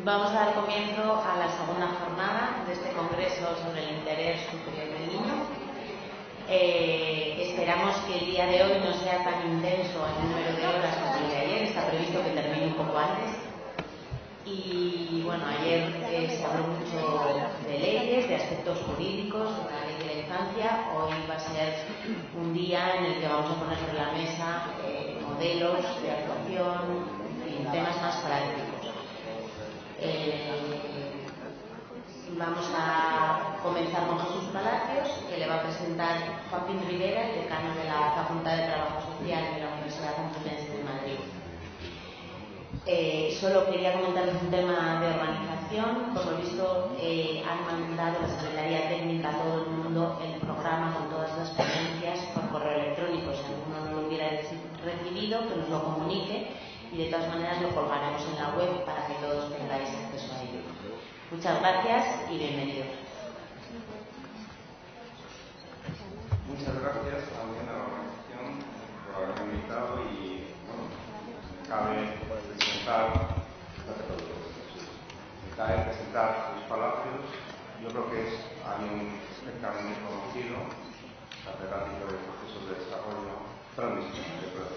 Vamos a dar comienzo a la segunda jornada de este Congreso sobre el Interés Superior del Niño. Esperamos que el día de hoy no sea tan intenso en número de horas como el de ayer. Está previsto que termine un poco antes. Y bueno, ayer se habló mucho de leyes, de aspectos jurídicos, de la ley de la infancia. Hoy va a ser un día en el que vamos a poner sobre la mesa modelos de actuación, en fin, temas más prácticos. Vamos a comenzar con Jesús Palacios, que le va a presentar Joaquín Rivera, el decano de la Facultad de Trabajo Social de la Universidad Complutense de Madrid. Solo quería comentarles un tema de organización. Por lo visto, han mandado la Secretaría Técnica a todo el mundo el programa con todas las ponencias por correo electrónico. Si alguno no lo hubiera recibido, que nos lo comunique y de todas maneras lo colgaremos en la web para que todos tengáis acceso a ello. Muchas gracias y bienvenidos. Muchas gracias también a la organización por haberme invitado y, bueno, cabe presentar Jesús Palacios. Yo creo que es alguien perfectamente conocido, catedrático de procesos de desarrollo, de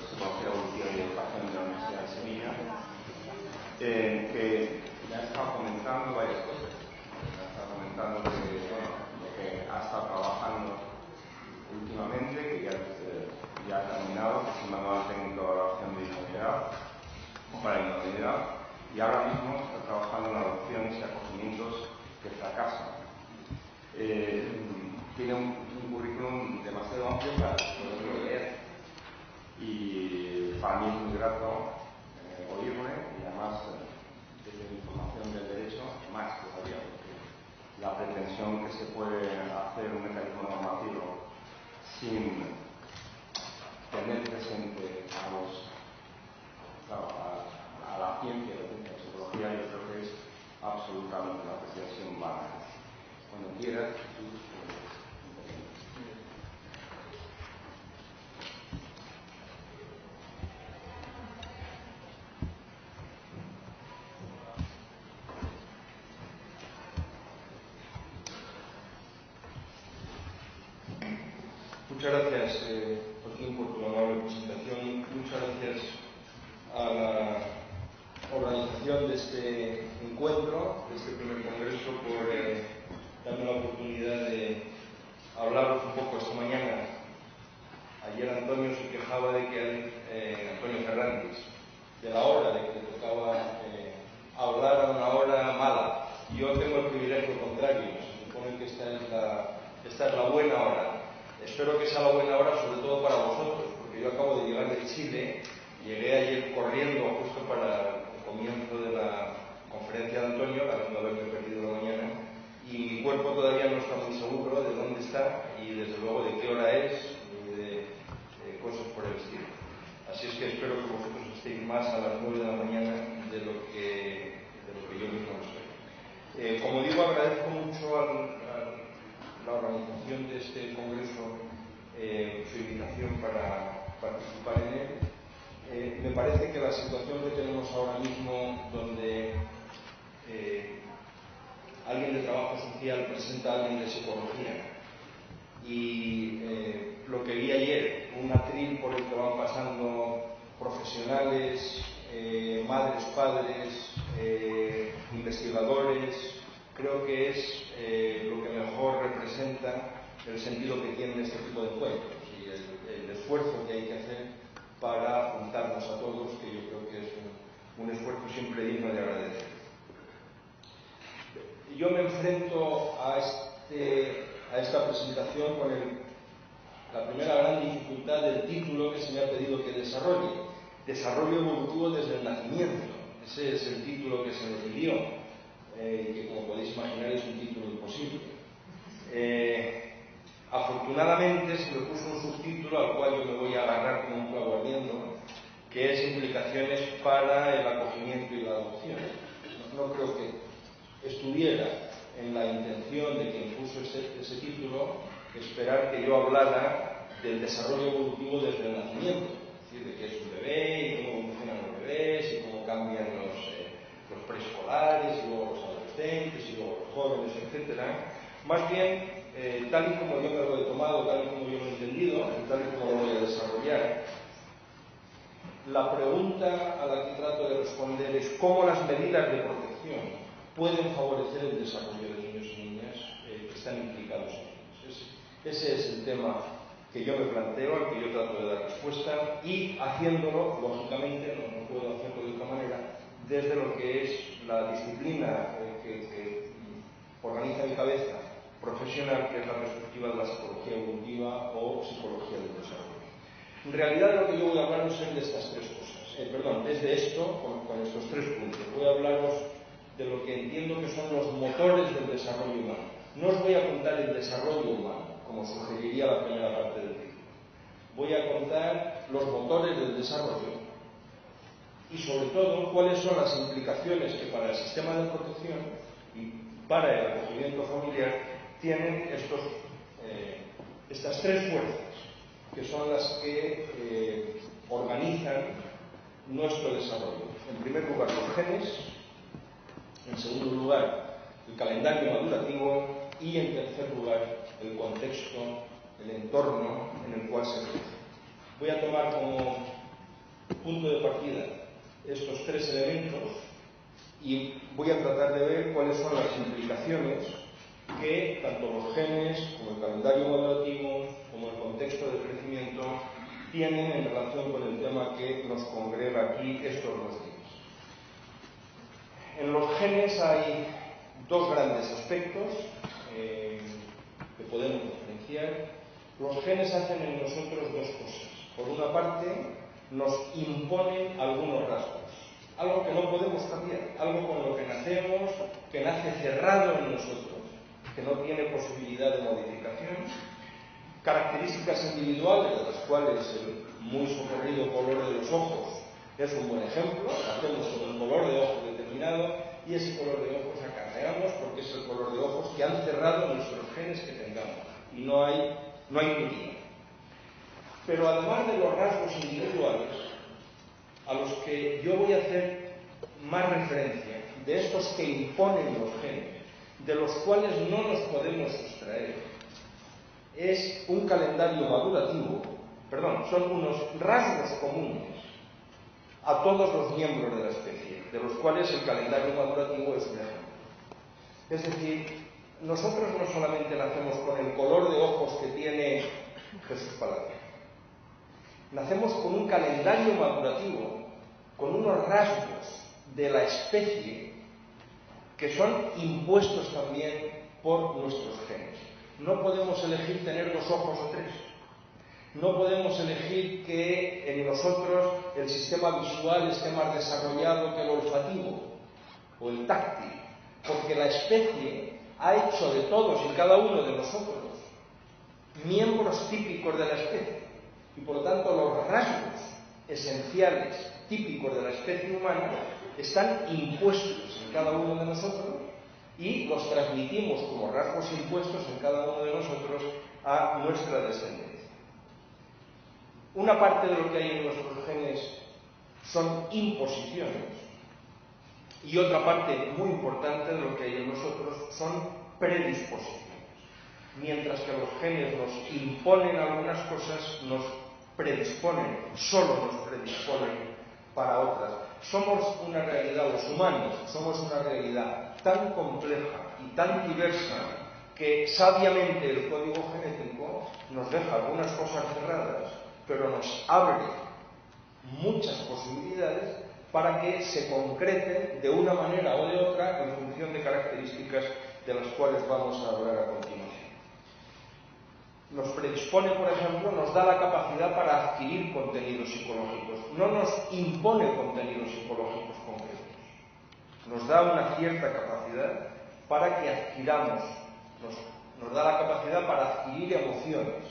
psicología evolutiva y educación de la Universidad de Sevilla, que ya ha estado comentando varias cosas. Ha estado comentando lo que ha estado trabajando últimamente, que ya ha terminado, que es un manual técnico de evaluación de idoneidad para idoneidad, y ahora mismo está trabajando en adopciones y acogimientos que fracasan. Tiene un currículum demasiado amplio para poderlo leer, y para mí es muy grato oírle, y además desde mi formación del derecho, más todavía, porque la pretensión que se puede hacer un mecanismo normativo sin tener presente a la ciencia de la psicología, yo creo que es absolutamente una pretensión vana. Cuando quieras, Muchas gracias, Joaquín, por tu amable presentación. Muchas gracias a la organización de este encuentro, de este primer congreso, por darme la oportunidad de hablaros un poco esta mañana. Ayer Antonio se quejaba de que Antonio Fernández, de la hora, de que le tocaba hablar a una hora mala. Yo tengo el privilegio contrario. Se supone que esta es la buena hora. Espero que sea la buena hora, sobre todo para vosotros, porque yo acabo de llegar de Chile, llegué ayer corriendo justo para el comienzo de la conferencia de Antonio, habiendo haberme perdido la mañana, y mi cuerpo todavía no está muy seguro de dónde está y desde luego de qué hora es y de cosas por el estilo. Así es que espero que vosotros estéis más a las 9 de la mañana de lo que yo mismo estoy. Como digo, agradezco mucho a la organización de este congreso su invitación para participar en él. Me parece que la situación que tenemos ahora mismo, donde alguien de trabajo social presenta a alguien de psicología y lo que vi ayer, un atril por el que van pasando profesionales, madres, padres, investigadores, creo que es lo que mejor representa el sentido que tienen este tipo de encuentros y el esfuerzo que hay que hacer para juntarnos a todos, que yo creo que es un esfuerzo siempre digno de agradecer. Yo me enfrento a esta presentación con la primera gran dificultad del título que se me ha pedido que desarrolle. Desarrollo evolutivo desde el nacimiento. Ese es el título que se decidió, que como podéis imaginar es un título imposible. Afortunadamente se me puso un subtítulo al cual yo me voy a agarrar como un clavo ardiendo, que es implicaciones para el acogimiento y la adopción. No creo que estuviera en la intención de quien puso ese título esperar que yo hablara del desarrollo evolutivo desde el nacimiento, es decir, de qué es un bebé y cómo evolucionan los bebés y cómo cambian los preescolares etcétera. Más bien, tal y como yo me lo he tomado, tal y como yo lo he entendido, y tal y como lo voy a desarrollar, la pregunta a la que trato de responder es cómo las medidas de protección pueden favorecer el desarrollo de niños y niñas que están implicados en ellos. Ese es el tema que yo me planteo, al que yo trato de dar respuesta, y haciéndolo, lógicamente, no puedo hacerlo de otra manera, desde lo que es la disciplina que organiza mi cabeza profesional, que es la perspectiva de la psicología evolutiva o psicología del desarrollo. En realidad, lo que yo voy a hablaros es de estas tres cosas. Desde esto, con estos tres puntos. Voy a hablaros de lo que entiendo que son los motores del desarrollo humano. No os voy a contar el desarrollo humano, como sugeriría la primera parte del título. Voy a contar los motores del desarrollo y, sobre todo, cuáles son las implicaciones que para el sistema de protección y para el acogimiento familiar tienen estas tres fuerzas, que son las que organizan nuestro desarrollo. En primer lugar, los genes; en segundo lugar, el calendario madurativo; y en tercer lugar, el contexto, el entorno en el cual se crece. Voy a tomar como punto de partida estos tres elementos y voy a tratar de ver cuáles son las implicaciones que tanto los genes, como el calendario madurativo, como el contexto de crecimiento tienen en relación con el tema que nos congrega aquí estos 2 días. En los genes hay dos grandes aspectos que podemos diferenciar. Los genes hacen en nosotros dos cosas. Por una parte, nos imponen algunos rasgos, algo que no podemos cambiar, algo con lo que nacemos, que nace cerrado en nosotros, que no tiene posibilidad de modificación, características individuales de las cuales el muy socorrido color de los ojos es un buen ejemplo. Nacemos con un color de ojos determinado y ese color de ojos acarreamos porque es el color de ojos que han cerrado nuestros genes que tengamos y no hay duda. Pero además de los rasgos individuales a los que yo voy a hacer más referencia, de estos que imponen los genes, de los cuales no nos podemos sustraer, es un calendario madurativo, son unos rasgos comunes a todos los miembros de la especie, de los cuales el calendario madurativo es un ejemplo. Es decir, nosotros no solamente nacemos con el color de ojos que tiene Jesús Palacio, nacemos con un calendario madurativo, con unos rasgos de la especie que son impuestos también por nuestros genes. No podemos elegir tener 2 ojos o 3. No podemos elegir que en nosotros el sistema visual esté más desarrollado que el olfativo o el táctil, porque la especie ha hecho de todos y cada uno de nosotros miembros típicos de la especie, y por lo tanto los rasgos esenciales típicos de la especie humana están impuestos en cada uno de nosotros y los transmitimos como rasgos impuestos en cada uno de nosotros a nuestra descendencia. Una parte de lo que hay en nuestros genes son imposiciones y otra parte muy importante de lo que hay en nosotros son predisposiciones. Mientras que los genes nos imponen algunas cosas, nos predisponen, solo nos predisponen para otras. Somos una realidad, los humanos somos una realidad tan compleja y tan diversa que sabiamente el código genético nos deja algunas cosas cerradas, pero nos abre muchas posibilidades para que se concreten de una manera o de otra en función de características de las cuales vamos a hablar a continuación. Nos predispone, por ejemplo, nos da la capacidad para adquirir contenidos psicológicos. No nos impone contenidos psicológicos concretos. Nos da una cierta capacidad para que adquiramos. Nos da la capacidad para adquirir emociones.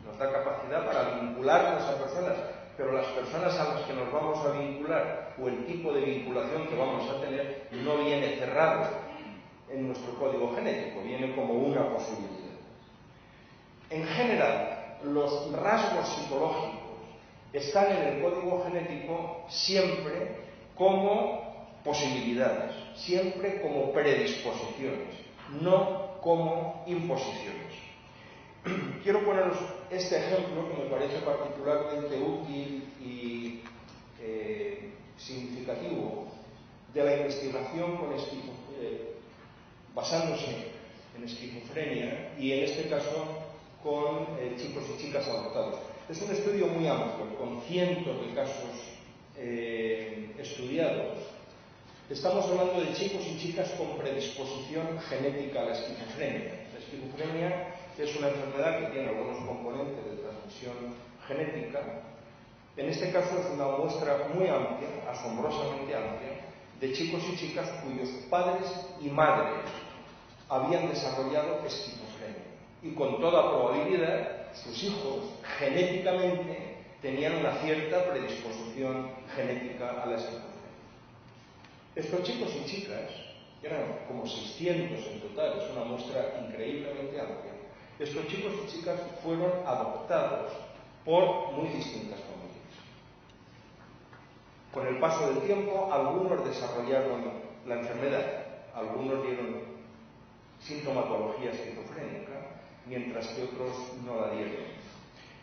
Nos da capacidad para vincularnos a personas. Pero las personas a las que nos vamos a vincular o el tipo de vinculación que vamos a tener no viene cerrado en nuestro código genético, viene como una posibilidad. En general, los rasgos psicológicos están en el código genético siempre como posibilidades, siempre como predisposiciones, no como imposiciones. Quiero poneros este ejemplo que me parece particularmente útil y significativo de la investigación basándose en esquizofrenia y en este caso con chicos y chicas adoptados. Es un estudio muy amplio, con cientos de casos estudiados. Estamos hablando de chicos y chicas con predisposición genética a la esquizofrenia. La esquizofrenia es una enfermedad que tiene algunos componentes de transmisión genética. En este caso es una muestra muy amplia, asombrosamente amplia, de chicos y chicas cuyos padres y madres habían desarrollado esquizofrenia. Y con toda probabilidad, sus hijos genéticamente tenían una cierta predisposición genética a la esquizofrenia. Estos chicos y chicas, eran como 600 en total, es una muestra increíblemente amplia, estos chicos y chicas fueron adoptados por muy distintas familias. Con el paso del tiempo, algunos desarrollaron la enfermedad, algunos dieron sintomatología esquizofrénica, mientras que otros no la dieron.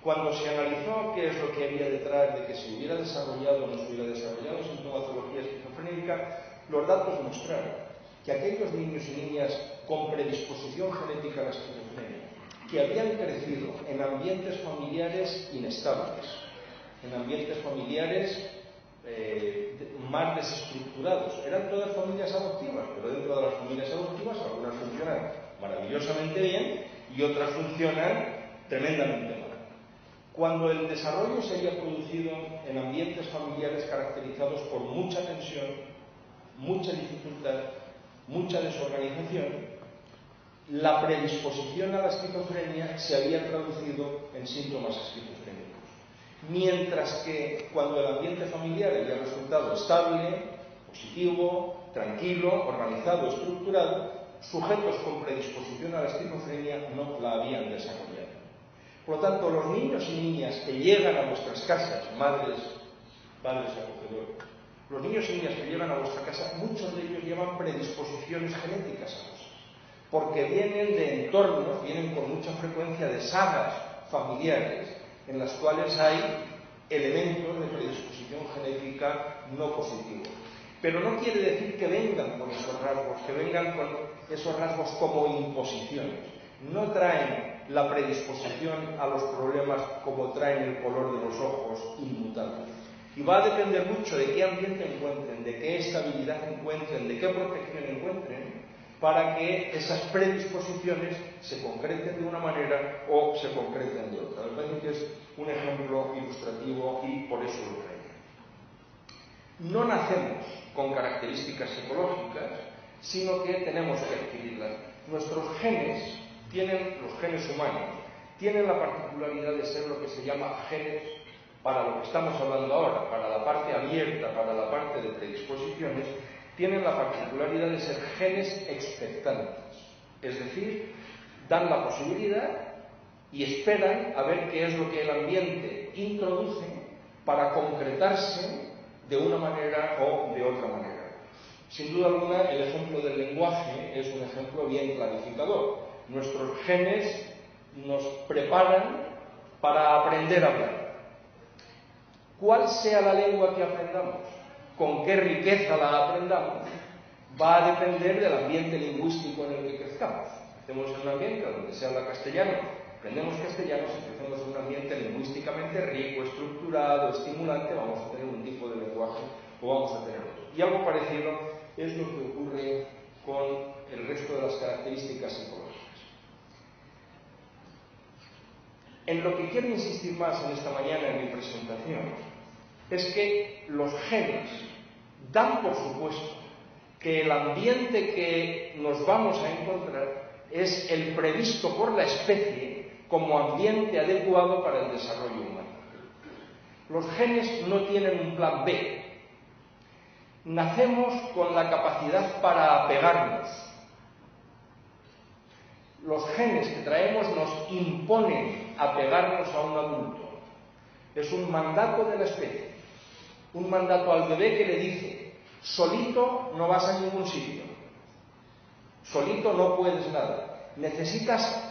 Cuando se analizó qué es lo que había detrás de que se hubiera desarrollado o no se hubiera desarrollado sintomatología esquizofrénica, los datos mostraron que aquellos niños y niñas con predisposición genética a la esquizofrenia, que habían crecido en ambientes familiares inestables, en ambientes familiares más desestructurados, eran todas familias adoptivas, pero dentro de las familias adoptivas algunas funcionan maravillosamente bien y otras funcionan tremendamente mal. Cuando el desarrollo se había producido en ambientes familiares caracterizados por mucha tensión, mucha dificultad, mucha desorganización, la predisposición a la esquizofrenia se había traducido en síntomas esquizofrénicos. Mientras que cuando el ambiente familiar había resultado estable, positivo, tranquilo, organizado, estructurado, sujetos con predisposición a la esquizofrenia no la habían desarrollado. Por lo tanto, los niños y niñas que llegan a vuestras casas, madres, padres acogedores, los niños y niñas que llegan a vuestra casa, muchos de ellos llevan predisposiciones genéticas a cosas, porque vienen de entornos, vienen con mucha frecuencia de sagas familiares en las cuales hay elementos de predisposición genética no positivos. Pero no quiere decir que vengan con esos rasgos, que vengan con esos rasgos como imposiciones. No traen la predisposición a los problemas como traen el color de los ojos inmutable. Y va a depender mucho de qué ambiente encuentren, de qué estabilidad encuentren, de qué protección encuentren, para que esas predisposiciones se concreten de una manera o se concreten de otra. Me parece que es un ejemplo ilustrativo y por eso lo traigo. No nacemos con características psicológicas, sino que tenemos que adquirirlas. Nuestros genes, los genes humanos, tienen la particularidad de ser lo que se llama genes, para lo que estamos hablando ahora, para la parte abierta, para la parte de predisposiciones, tienen la particularidad de ser genes expectantes. Es decir, dan la posibilidad y esperan a ver qué es lo que el ambiente introduce para concretarse de una manera o de otra manera. Sin duda alguna, el ejemplo del lenguaje es un ejemplo bien clarificador. Nuestros genes nos preparan para aprender a hablar. Cuál sea la lengua que aprendamos, con qué riqueza la aprendamos, va a depender del ambiente lingüístico en el que crezcamos. Estemos en un ambiente donde se habla castellano, aprendemos castellano, si crecemos en un ambiente lingüísticamente rico, estructurado, estimulante, vamos a tener un tipo de lenguaje o vamos a tener otro. Y algo parecido es lo que ocurre con el resto de las características psicológicas. En lo que quiero insistir más en esta mañana en mi presentación es que los genes dan por supuesto que el ambiente que nos vamos a encontrar es el previsto por la especie como ambiente adecuado para el desarrollo humano. Los genes no tienen un plan B. Nacemos con la capacidad para apegarnos. Los genes que traemos nos imponen apegarnos a un adulto. Es un mandato de la especie. Un mandato al bebé que le dice: solito no vas a ningún sitio, solito no puedes nada, necesitas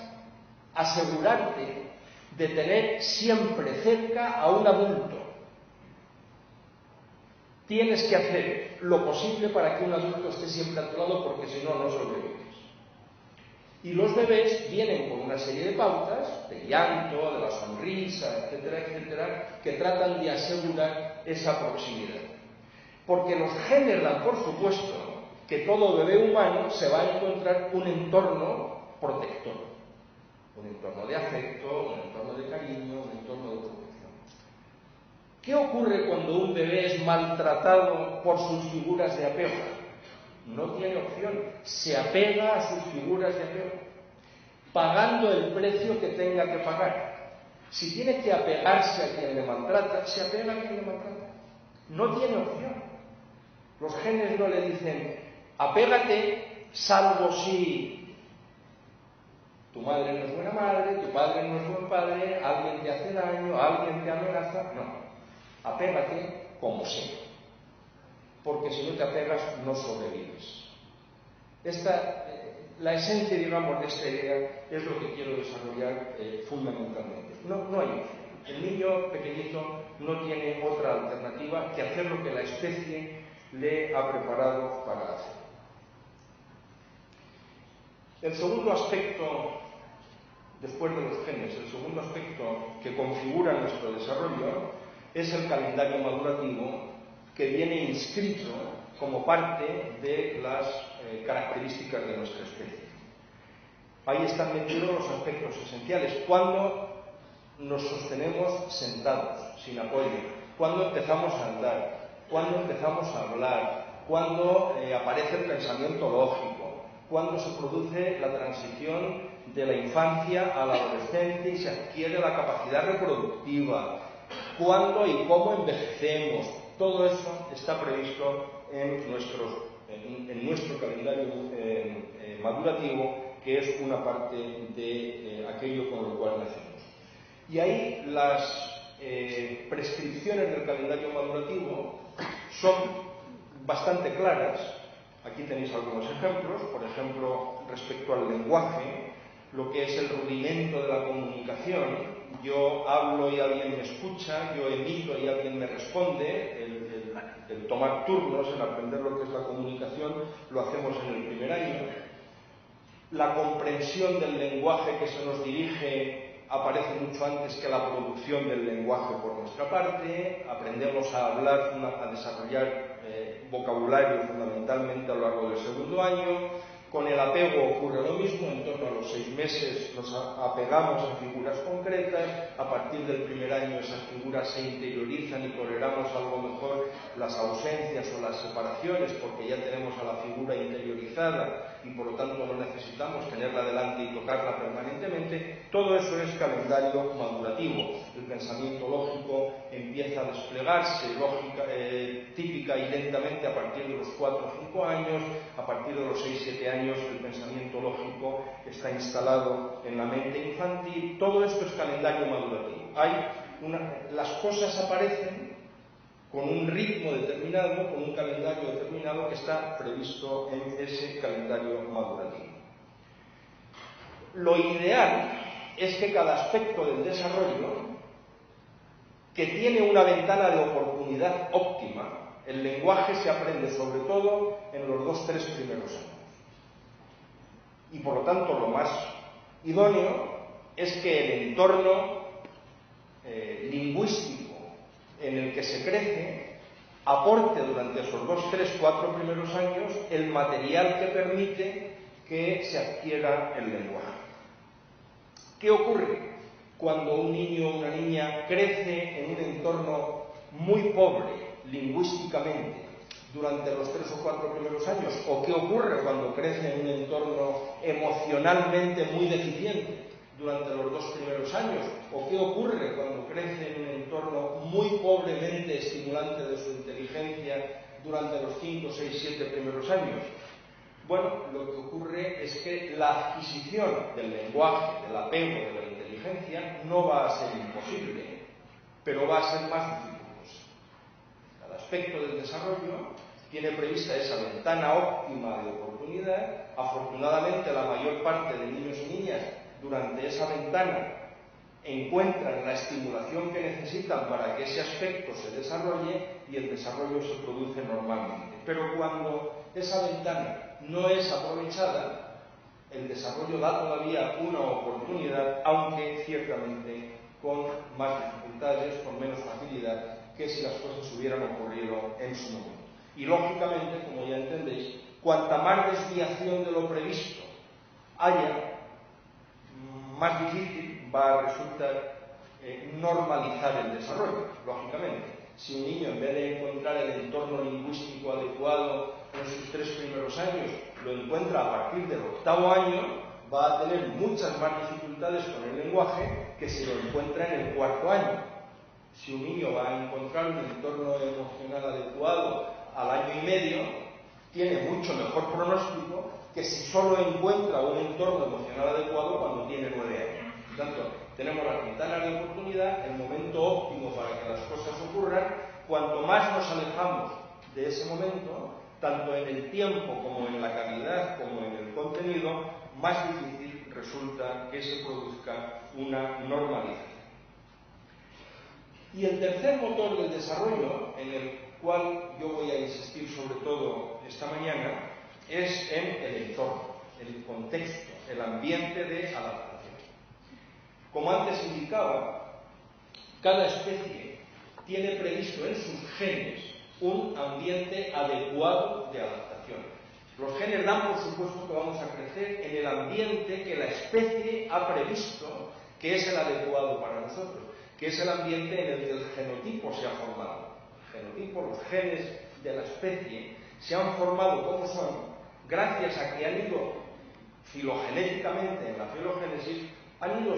asegurarte de tener siempre cerca a un adulto. Tienes que hacer lo posible para que un adulto esté siempre a tu lado, porque si no, no sobrevives. Y los bebés vienen con una serie de pautas, de llanto, de la sonrisa, etcétera, etcétera, que tratan de asegurar esa proximidad. Porque los genes dan por supuesto que todo bebé humano se va a encontrar un entorno protector, un entorno de afecto, un entorno de cariño, un entorno de protección. ¿Qué ocurre cuando un bebé es maltratado por sus figuras de apego? No tiene opción, se apega a sus figuras de apego, pagando el precio que tenga que pagar. Si tiene que apegarse a quien le maltrata, se apega a quien le maltrata. No tiene opción. Los genes no le dicen, apégate, salvo si tu madre no es buena madre, tu padre no es buen padre, alguien te hace daño, alguien te amenaza. No, apégate como sea, porque si no te apegas no sobrevives. La esencia, digamos, de esta idea es lo que quiero desarrollar fundamentalmente. No hay opción. El niño pequeñito no tiene otra alternativa que hacer lo que la especie le ha preparado para hacer. El segundo aspecto, después de los genes, el segundo aspecto que configura nuestro desarrollo es el calendario madurativo, que viene inscrito como parte de las características de nuestra especie. Ahí están metidos los aspectos esenciales. Cuando nos sostenemos sentados, sin apoyo, cuando empezamos a andar, cuando empezamos a hablar, cuando aparece el pensamiento lógico, cuando se produce la transición de la infancia a la adolescencia y se adquiere la capacidad reproductiva, cuándo y cómo envejecemos. Todo eso está previsto en nuestro calendario madurativo, que es una parte de aquello con lo cual nacemos. Y ahí las prescripciones del calendario madurativo son bastante claras. Aquí tenéis algunos ejemplos. Por ejemplo, respecto al lenguaje, lo que es el rudimento de la comunicación. Yo hablo y alguien me escucha, yo emito y alguien me responde. El tomar turnos, el aprender lo que es la comunicación, lo hacemos en el primer año. La comprensión del lenguaje que se nos dirige aparece mucho antes que la producción del lenguaje por nuestra parte. Aprendemos a hablar, a desarrollar vocabulario fundamentalmente a lo largo del segundo año. Con el apego ocurre lo mismo. En torno a los 6 meses nos apegamos a figuras concretas. A partir del primer año esas figuras se interiorizan y toleramos algo mejor las ausencias o las separaciones, porque ya tenemos a la figura interiorizada y por lo tanto no necesitamos tenerla delante y tocarla permanentemente. Todo eso es calendario madurativo. El pensamiento lógico empieza a desplegarse típica y lentamente a partir de los 4 o 5 años. A partir de los 6-7 años el pensamiento lógico está instalado en la mente infantil. Todo esto es calendario madurativo. Las cosas aparecen con un ritmo determinado, con un calendario determinado que está previsto en ese calendario madurativo. Lo ideal es que cada aspecto del desarrollo, que tiene una ventana de oportunidad óptima, el lenguaje se aprende sobre todo en los 2-3 primeros años. Y por lo tanto lo más idóneo es que el entorno lingüístico en el que se crece aporte durante esos 2, 3, 4 primeros años el material que permite que se adquiera el lenguaje. ¿Qué ocurre cuando un niño o una niña crece en un entorno muy pobre lingüísticamente durante los 3 o 4 primeros años? ¿O qué ocurre cuando crece en un entorno emocionalmente muy deficiente durante los 2 primeros años? ¿O qué ocurre cuando crece en un entorno muy pobremente estimulante de su inteligencia durante los 5, 6, 7 primeros años? Bueno, lo que ocurre es que la adquisición del lenguaje, del apego, de la inteligencia, no va a ser imposible, pero va a ser más dificultosa. Cada aspecto del desarrollo tiene prevista esa ventana óptima de oportunidad. Afortunadamente, la mayor parte de niños y niñas durante esa ventana encuentran la estimulación que necesitan para que ese aspecto se desarrolle y el desarrollo se produce normalmente. Pero cuando esa ventana no es aprovechada, el desarrollo da todavía una oportunidad, aunque ciertamente con más dificultades, con menos facilidad que si las cosas hubieran ocurrido en su momento. Y lógicamente, como ya entendéis, cuanta más desviación de lo previsto haya, más difícil va a resultar normalizar el desarrollo, lógicamente. Si un niño, en vez de encontrar el entorno lingüístico adecuado en sus 3 primeros años, lo encuentra a partir del 8º año, va a tener muchas más dificultades con el lenguaje que si lo encuentra en el 4º año. Si un niño va a encontrar un entorno emocional adecuado al año y medio, tiene mucho mejor pronóstico que si solo encuentra un entorno emocional adecuado cuando tiene 9 años. Por tanto, tenemos las ventanas de oportunidad, el momento óptimo para que las cosas ocurran. Cuanto más nos alejamos de ese momento, tanto en el tiempo como en la calidad como en el contenido, más difícil resulta que se produzca una normalización. Y el tercer motor del desarrollo, en el cual yo voy a insistir sobre todo esta mañana, es en el entorno, el contexto, el ambiente de adaptación. Como antes indicaba, cada especie tiene previsto en sus genes un ambiente adecuado de adaptación. Los genes dan por supuesto que vamos a crecer en el ambiente que la especie ha previsto que es el adecuado para nosotros, que es el ambiente en el que el genotipo se ha formado. El genotipo, los genes de la especie, se han formado como son gracias a que han ido filogenéticamente en la filogénesis, han ido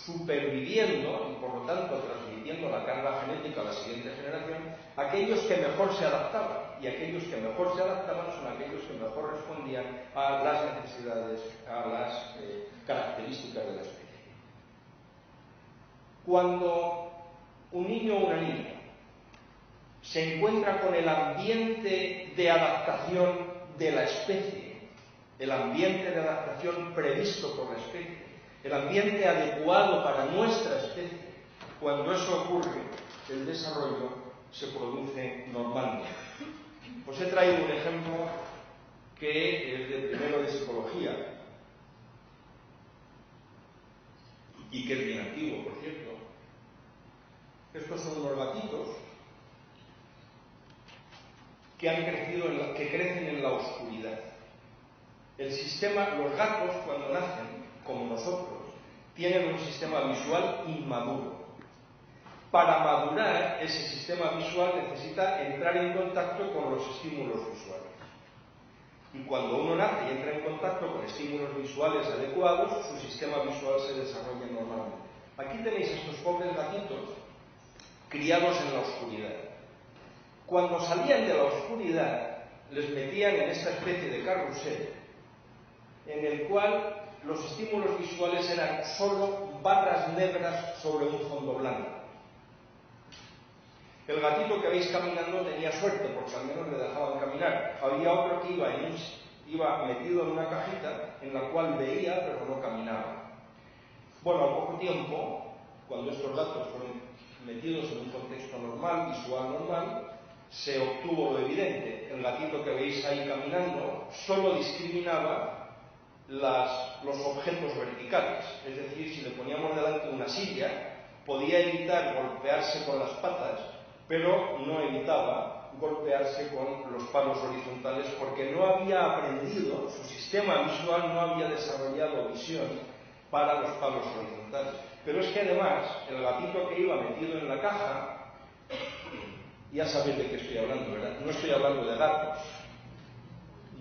superviviendo y por lo tanto transmitiendo la carga genética a la siguiente generación, aquellos que mejor se adaptaban, y aquellos que mejor se adaptaban son aquellos que mejor respondían a las necesidades, a las características de la especie. Cuando un niño o una niña se encuentra con el ambiente de adaptación de la especie, el ambiente de adaptación previsto por la especie, el ambiente adecuado para nuestra especie, cuando eso ocurre, el desarrollo se produce normalmente. Os he traído un ejemplo que es de primero de psicología y que es bien antiguo, por cierto. Estos son unos gatitos que han crecido que crecen en la oscuridad. El sistema, los gatos cuando nacen, como nosotros, tienen un sistema visual inmaduro. Para madurar, ese sistema visual necesita entrar en contacto con los estímulos visuales. Y cuando uno nace y entra en contacto con estímulos visuales adecuados, su sistema visual se desarrolla normalmente. Aquí tenéis estos pobres gatitos criados en la oscuridad. Cuando salían de la oscuridad, les metían en esta especie de carrusel, en el cual los estímulos visuales eran solo barras negras sobre un fondo blanco. El gatito que veis caminando tenía suerte, porque al menos le dejaban caminar. Había otro que iba metido en una cajita en la cual veía, pero no caminaba. Bueno, al poco tiempo, cuando estos gatos fueron metidos en un contexto normal, visual normal, se obtuvo lo evidente. El gatito que veis ahí caminando solo discriminaba los objetos verticales. Es decir, si le poníamos delante una silla, podía evitar golpearse con las patas, pero no evitaba golpearse con los palos horizontales porque no había aprendido, su sistema visual no había desarrollado visión para los palos horizontales. Pero es que además, el gatito que iba metido en la caja, ya sabéis de qué estoy hablando, ¿verdad? No estoy hablando de gatos,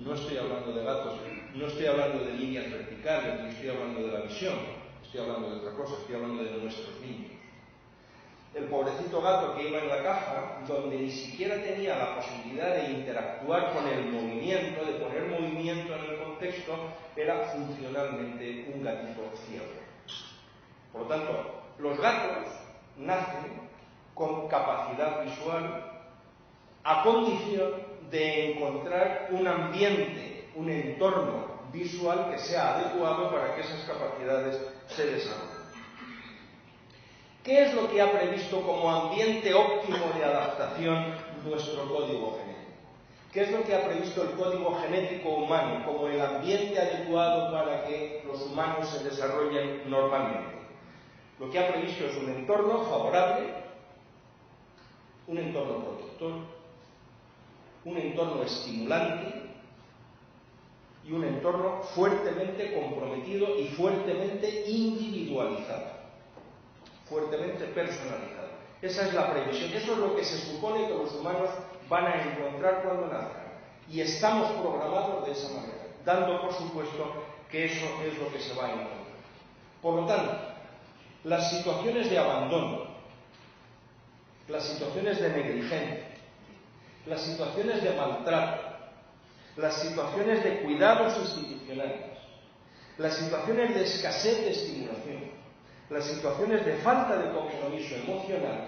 no estoy hablando de gatos, no estoy hablando de líneas verticales, ni estoy hablando de la visión, estoy hablando de otra cosa, estoy hablando de nuestros niños. El pobrecito gato que iba en la caja, donde ni siquiera tenía la posibilidad de interactuar con el movimiento, de poner movimiento en el contexto, era funcionalmente un gatito ciego. Por lo tanto, los gatos nacen con capacidad visual a condición de encontrar un ambiente, un entorno visual que sea adecuado para que esas capacidades se desarrollen. ¿Qué es lo que ha previsto como ambiente óptimo de adaptación nuestro código genético? ¿Qué es lo que ha previsto el código genético humano como el ambiente adecuado para que los humanos se desarrollen normalmente? Lo que ha previsto es un entorno favorable, un entorno protector, un entorno estimulante y un entorno fuertemente comprometido y fuertemente individualizado, fuertemente personalizado. Esa es la previsión, eso es lo que se supone que los humanos van a encontrar cuando nazcan. Y estamos programados de esa manera, dando por supuesto que eso es lo que se va a encontrar. Por lo tanto, las situaciones de abandono, las situaciones de negligencia, las situaciones de maltrato, las situaciones de cuidados institucionales, las situaciones de escasez de estimulación, las situaciones de falta de compromiso emocional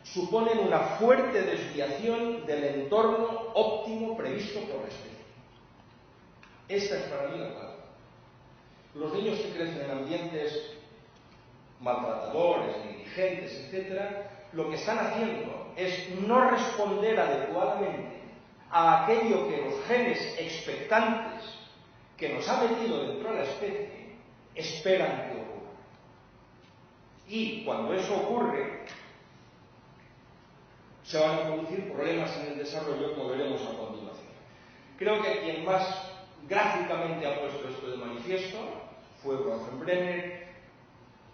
suponen una fuerte desviación del entorno óptimo previsto por la especie. Esta es para mí la clave. Los niños que crecen en ambientes maltratadores, negligentes, etc., lo que están haciendo es no responder adecuadamente a aquello que los genes expectantes que nos ha metido dentro de la especie esperan que ocurra. Y cuando eso ocurre, se van a producir problemas en el desarrollo, como veremos a continuación. Creo que quien más gráficamente ha puesto esto de manifiesto fue Bronfenbrenner,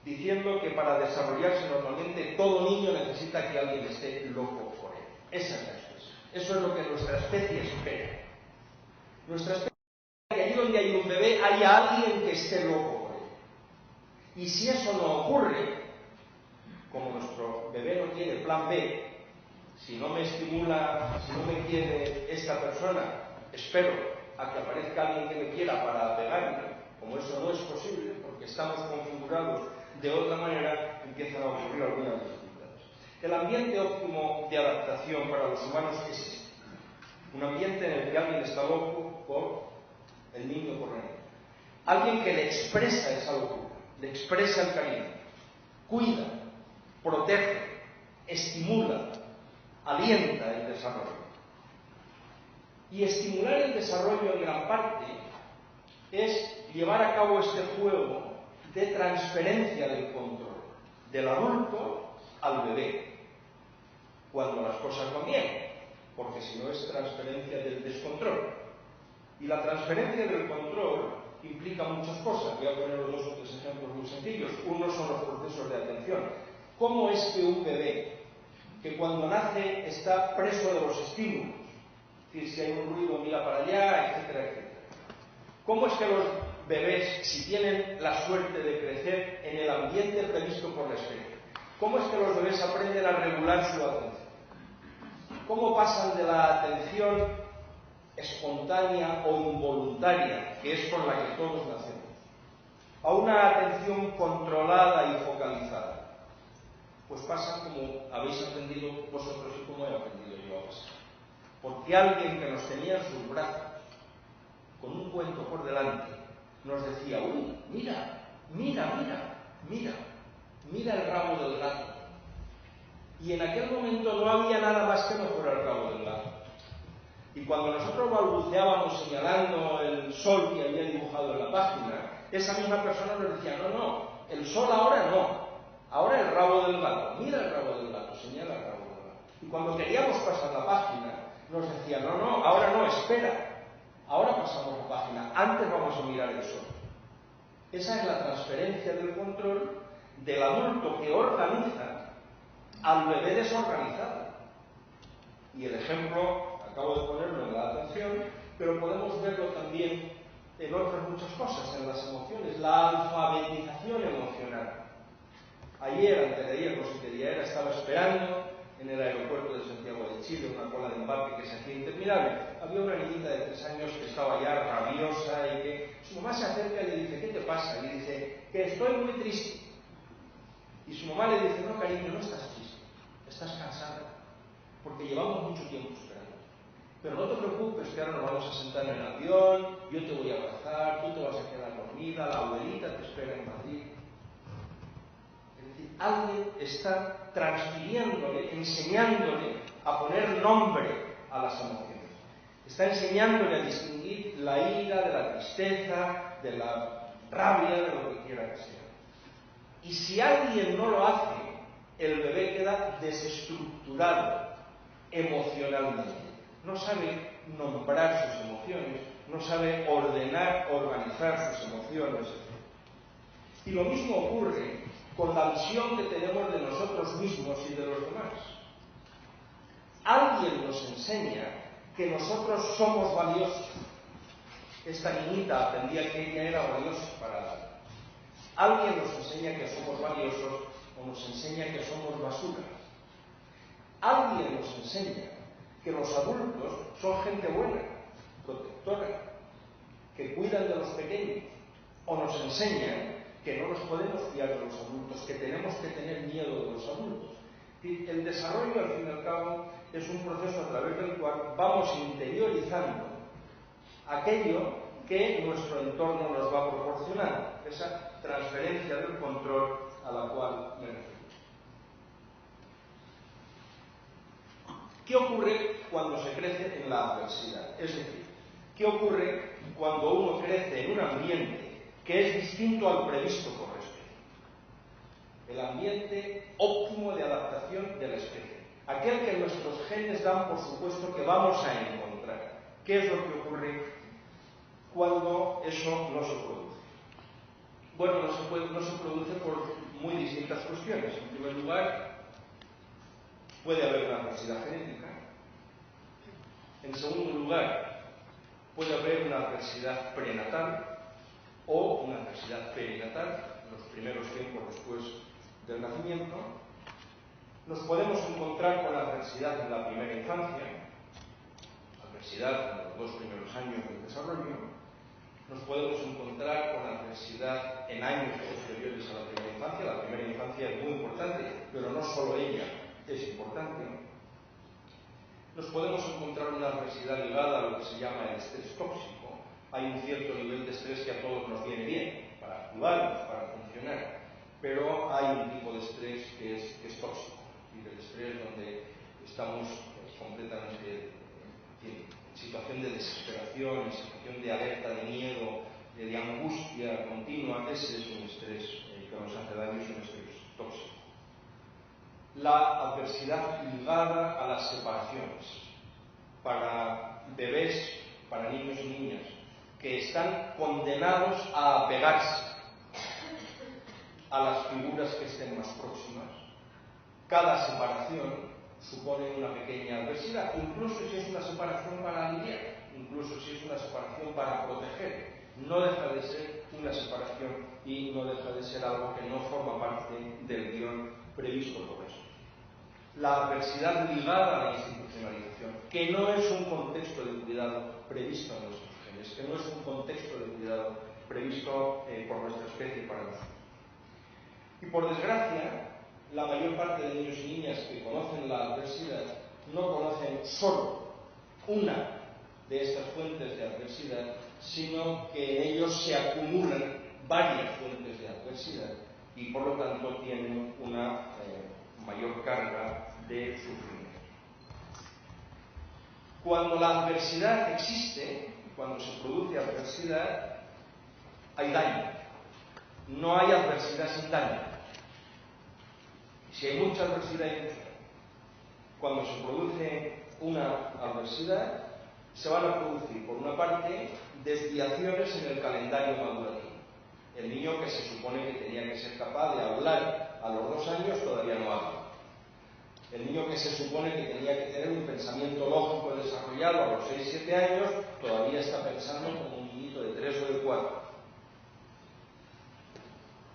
diciendo que para desarrollarse normalmente todo niño necesita que alguien esté loco por él. Esa es la expresión. Eso es lo que nuestra especie espera. Nuestra especie espera que allí donde hay un bebé haya alguien que esté loco por él. Y si eso no ocurre, como nuestro bebé no tiene plan B, si no me estimula, si no me quiere esta persona, espero a que aparezca alguien que me quiera para pegarme. Como eso no es posible, porque estamos configurados de otra manera, empiezan a ocurrir algunas dificultades. El ambiente óptimo de adaptación para los humanos es este. Un ambiente en el que alguien está loco por el niño, por la niña. Alguien que le expresa esa locura, le expresa el cariño, cuida, protege, estimula, alienta el desarrollo. Y estimular el desarrollo en gran parte es llevar a cabo este juego de transferencia del control del adulto al bebé, cuando las cosas van bien, porque si no es transferencia del descontrol. Y la transferencia del control implica muchas cosas. Voy a poner dos o tres ejemplos muy sencillos. Uno son los procesos de atención. ¿Cómo es que un bebé que cuando nace está preso de los estímulos? Es decir, si hay un ruido mira para allá, etcétera, etcétera. ¿Cómo es que los bebés, si tienen la suerte de crecer en el ambiente previsto por la especie, cómo es que los bebés aprenden a regular su atención? ¿Cómo pasan de la atención espontánea o involuntaria, que es con la que todos nacemos, a una atención controlada y focalizada? Pues pasan como habéis aprendido vosotros y como he aprendido yo a pasar. Porque alguien que nos tenía en sus brazos, con un cuento por delante, nos decía: uy, mira, mira, mira, mira, mira el rabo del gato. Y en aquel momento no había nada más que no fuera el rabo del gato. Y cuando nosotros balbuceábamos señalando el sol que había dibujado en la página, esa misma persona nos decía: no, no, el sol ahora no, ahora el rabo del gato, mira el rabo del gato, señala el rabo del gato. Y cuando queríamos pasar la página, nos decía: no, no, ahora no, espera, ahora pasamos la página, antes vamos a mirar el sol. Esa es la transferencia del control del adulto que organiza al bebé desorganizado. Y el ejemplo acabo de ponerlo en la atención, pero podemos verlo también en otras muchas cosas, en las emociones, la alfabetización emocional. Ayer, antes de ayer, no sé qué día era, estaba esperando en el aeropuerto de Santiago de Chile, una cola de embarque que se hacía interminable. Había una niñita de 3 años que estaba ya rabiosa y que su mamá se acerca y le dice: ¿qué te pasa? Y le dice: que estoy muy triste. Y su mamá le dice: no, cariño, no estás triste, estás cansada, porque llevamos mucho tiempo esperando. pero no te preocupes que ahora nos vamos a sentar en el avión, yo te voy a abrazar, tú te vas a quedar dormida, la abuelita te espera en Madrid. Es decir, alguien está transfiriéndole, enseñándole a poner nombre a las emociones. Está enseñándole a distinguir la ira de la tristeza, de la rabia, de lo que quiera que sea. Y si alguien no lo hace, el bebé queda desestructurado emocionalmente. No sabe nombrar sus emociones, no sabe organizar sus emociones. Y lo mismo ocurre con la visión que tenemos de nosotros mismos y de los demás. Alguien nos enseña que nosotros somos valiosos. Esta niñita aprendía que ella era valiosa para alguien. Alguien nos enseña que somos valiosos o nos enseña que somos basura. Alguien nos enseña que los adultos son gente buena, protectora, que cuidan de los pequeños, o nos enseña que no nos podemos fiar de los adultos, que tenemos que tener miedo de los adultos. El desarrollo, al fin y al cabo, es un proceso a través del cual vamos interiorizando aquello que nuestro entorno nos va a proporcionar, esa transferencia del control a la cual me refiero. ¿Qué ocurre cuando se crece en la adversidad? Es decir, ¿qué ocurre cuando uno crece en un ambiente que es distinto al previsto por la especie? El ambiente óptimo de adaptación de la especie. Aquel que nuestros genes dan por supuesto que vamos a encontrar. ¿Qué es lo que ocurre cuando eso no se produce? Bueno, no se produce por muy distintas cuestiones. En primer lugar, puede haber una adversidad genética. En segundo lugar, puede haber una adversidad prenatal o una adversidad perinatal, en los primeros tiempos después del nacimiento. Nos podemos encontrar con la adversidad en la primera infancia, adversidad en los 2 primeros años del desarrollo. Nos podemos encontrar con la adversidad en años posteriores a la primera infancia. La primera infancia es muy importante, pero no solo ella es importante. Nos podemos encontrar una adversidad ligada a lo que se llama el estrés tóxico. Hay un cierto nivel de estrés que a todos nos viene bien, para activarnos, para funcionar, pero hay un tipo de estrés que es tóxico, y del estrés donde estamos completamente en situación de desesperación, en situación de alerta, de miedo, de angustia continua. Ese es un estrés que nos hace daño, es un estrés tóxico. La adversidad ligada a las separaciones. Para bebés, para niños y niñas, que están condenados a apegarse a las figuras que estén más próximas. Cada separación supone una pequeña adversidad, incluso si es una separación para aliviar, incluso si es una separación para proteger. No deja de ser una separación y no deja de ser algo que no forma parte del guión previsto por eso. La adversidad ligada a la institucionalización, que no es un contexto de cuidado previsto en nuestros genes, que no es un contexto de cuidado previsto por nuestra especie para nosotros. Y por desgracia, la mayor parte de niños y niñas que conocen la adversidad no conocen solo una de estas fuentes de adversidad, sino que ellos se acumulan varias fuentes de adversidad y por lo tanto tienen una mayor carga de sufrimiento. Cuando la adversidad existe, cuando se produce adversidad, hay daño. No hay adversidad sin daño. Si hay mucha adversidad, hay mucho daño. Cuando se produce una adversidad, se van a producir, por una parte, desviaciones en el calendario madurativo. El niño que se supone que tenía que ser capaz de hablar a los 2 años todavía no habla. El niño que se supone que tenía que tener un pensamiento lógico desarrollado a los 6-7 años todavía está pensando como un niñito de 3 o de 4.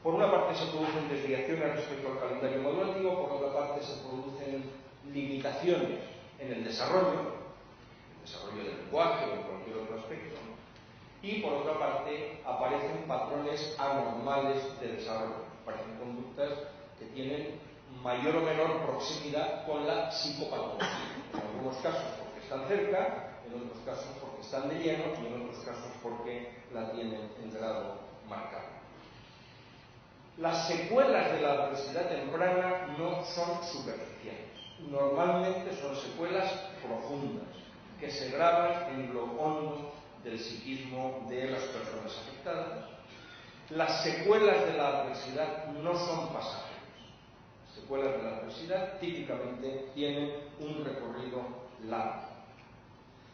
Por una parte se producen desviaciones respecto al calendario madurativo, por otra parte se producen limitaciones en el desarrollo del lenguaje o en cualquier otro aspecto, y por otra parte aparecen patrones anormales de desarrollo, aparecen conductas que tienen mayor o menor proximidad con la psicopatología, en algunos casos porque están cerca, en otros casos porque están de lleno y en otros casos porque la tienen en grado marcado. Las secuelas de la adversidad temprana no son superficiales. Normalmente son secuelas profundas que se graban en lo hondo del psiquismo de las personas afectadas. Las secuelas de la adversidad no son pasajeras. Las secuelas de la adversidad típicamente tienen un recorrido largo.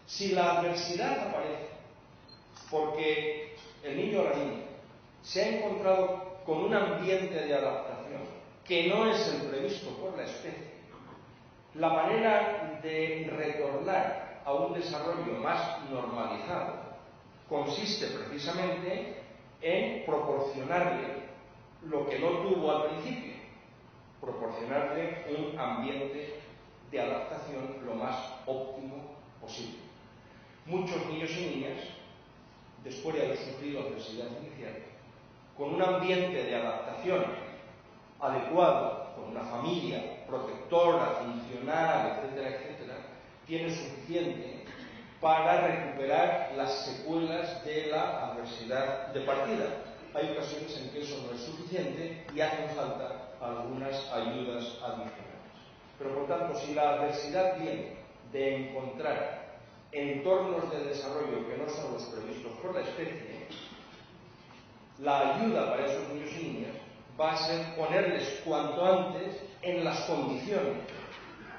Si la adversidad aparece porque el niño o la niña se ha encontrado con un ambiente de adaptación que no es el previsto por la especie, la manera de retornar a un desarrollo más normalizado consiste precisamente en proporcionarle lo que no tuvo al principio, proporcionarle un ambiente de adaptación lo más óptimo posible. Muchos niños y niñas, después de haber sufrido adversidad inicial, con un ambiente de adaptación adecuado, con una familia protectora, funcional, etcétera, etcétera, tiene suficiente para recuperar las secuelas de la adversidad de partida. Hay ocasiones en que eso no es suficiente y hacen falta algunas ayudas adicionales. Pero por tanto, si la adversidad viene de encontrar entornos de desarrollo que no son los previstos por la especie, la ayuda para esos niños y niñas va a ser ponerles cuanto antes en las condiciones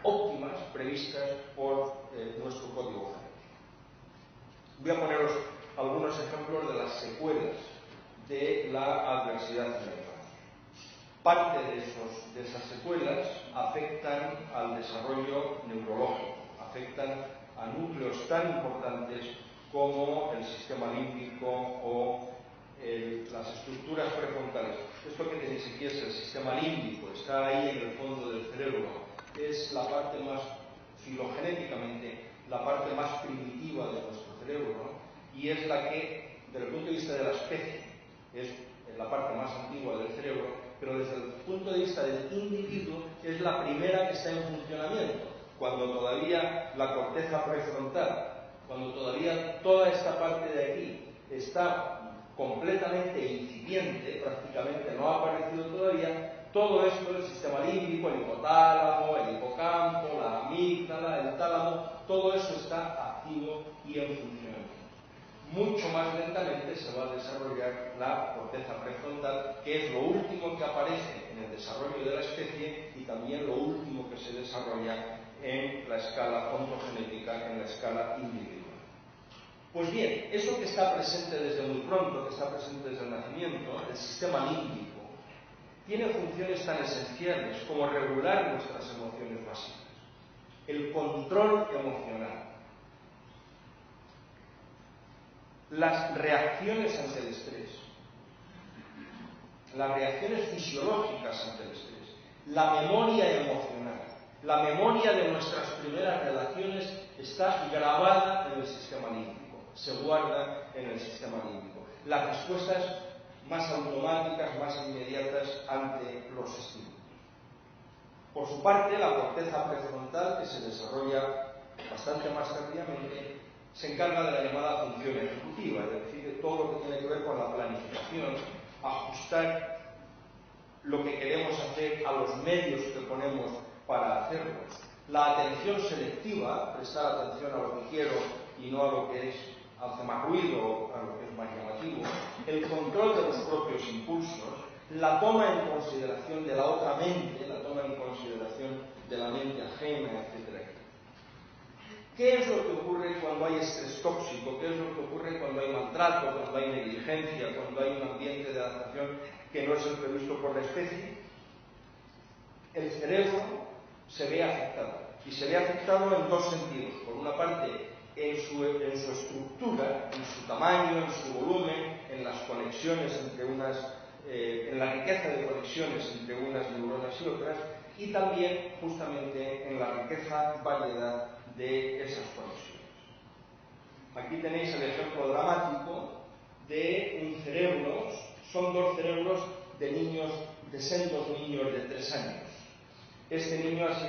óptimas previstas por nuestro código genético. Voy a poneros algunos ejemplos de las secuelas de la adversidad en la infancia. Parte de esas secuelas afectan al desarrollo neurológico, afectan a núcleos tan importantes como el sistema límbico o las estructuras prefrontales. Esto que tenéis aquí es el sistema límbico, está ahí en el fondo del cerebro, es la parte más, filogenéticamente, la parte más primitiva de nuestro cerebro, ¿no? Y es la que, desde el punto de vista de la especie, es la parte más antigua del cerebro, pero desde el punto de vista del individuo es la primera que está en funcionamiento, cuando todavía la corteza prefrontal, cuando todavía toda esta parte de aquí está completamente incipiente, prácticamente no ha aparecido todavía, todo esto, el sistema límbico, el hipotálamo, el hipocampo, la amígdala, el tálamo, todo eso está activo y en funcionamiento. Mucho más lentamente se va a desarrollar la corteza prefrontal, que es lo último que aparece en el desarrollo de la especie y también lo último que se desarrolla en la escala ontogenética, en la escala individual. Pues bien, eso que está presente desde muy pronto, que está presente desde el nacimiento, el sistema límbico, tiene funciones tan esenciales como regular nuestras emociones básicas, el control emocional, las reacciones ante el estrés, las reacciones fisiológicas ante el estrés, la memoria emocional, la memoria de nuestras primeras relaciones está grabada en el sistema límbico, se guarda en el sistema límbico. Las respuestas más automáticas, más inmediatas ante los estímulos. Por su parte, la corteza prefrontal, que se desarrolla bastante más tardíamente, se encarga de la llamada función ejecutiva, es decir, de todo lo que tiene que ver con la planificación, ajustar lo que queremos hacer a los medios que ponemos para hacerlo. La atención selectiva, prestar atención a lo que quiero y no a lo que hace más ruido, a lo que es más llamativo, el control de los propios impulsos, la toma en consideración de la otra mente, la toma en consideración de la mente ajena, etcétera. ¿Qué es lo que ocurre cuando hay estrés tóxico? ¿Qué es lo que ocurre cuando hay maltrato, cuando hay negligencia, cuando hay un ambiente de adaptación que no es el previsto por la especie? El cerebro se ve afectado. Y se ve afectado en dos sentidos. Por una parte, en su estructura, en su tamaño, en su volumen, en las conexiones entre en la riqueza de conexiones entre unas neuronas y otras, y también justamente en la riqueza, variedad de esas conexiones. Aquí tenéis el ejemplo dramático de un cerebro, son dos cerebros de niños, de sendos niños de 3 años. Este niño ha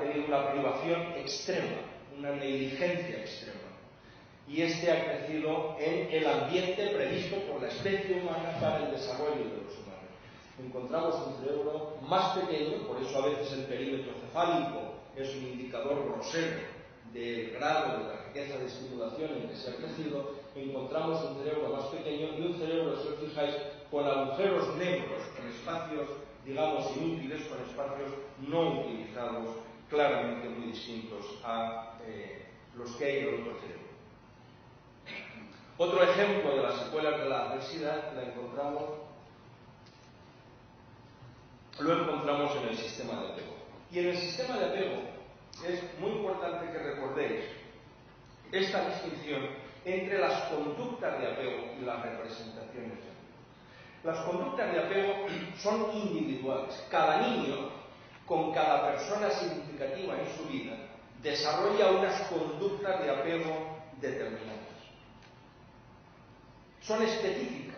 tenido una privación extrema, una negligencia extrema. Y este ha crecido en el ambiente previsto por la especie humana para el desarrollo de los humanos. Encontramos un cerebro más pequeño, por eso a veces el perímetro cefálico es un indicador grosero del grado de la riqueza de estimulación en que se ha crecido. Encontramos un cerebro más pequeño y un cerebro, si os fijáis, con agujeros negros, con espacios, digamos, inútiles, con espacios no utilizados, claramente muy distintos a los que hay en el otro cerebro. Otro ejemplo de las secuelas de la adversidad lo encontramos en el sistema de apego. Y en el sistema de apego es muy importante que recordéis esta distinción entre las conductas de apego y las representaciones de apego. Las conductas de apego son individuales. Cada niño, con cada persona significativa en su vida, desarrolla unas conductas de apego determinadas. Son específicas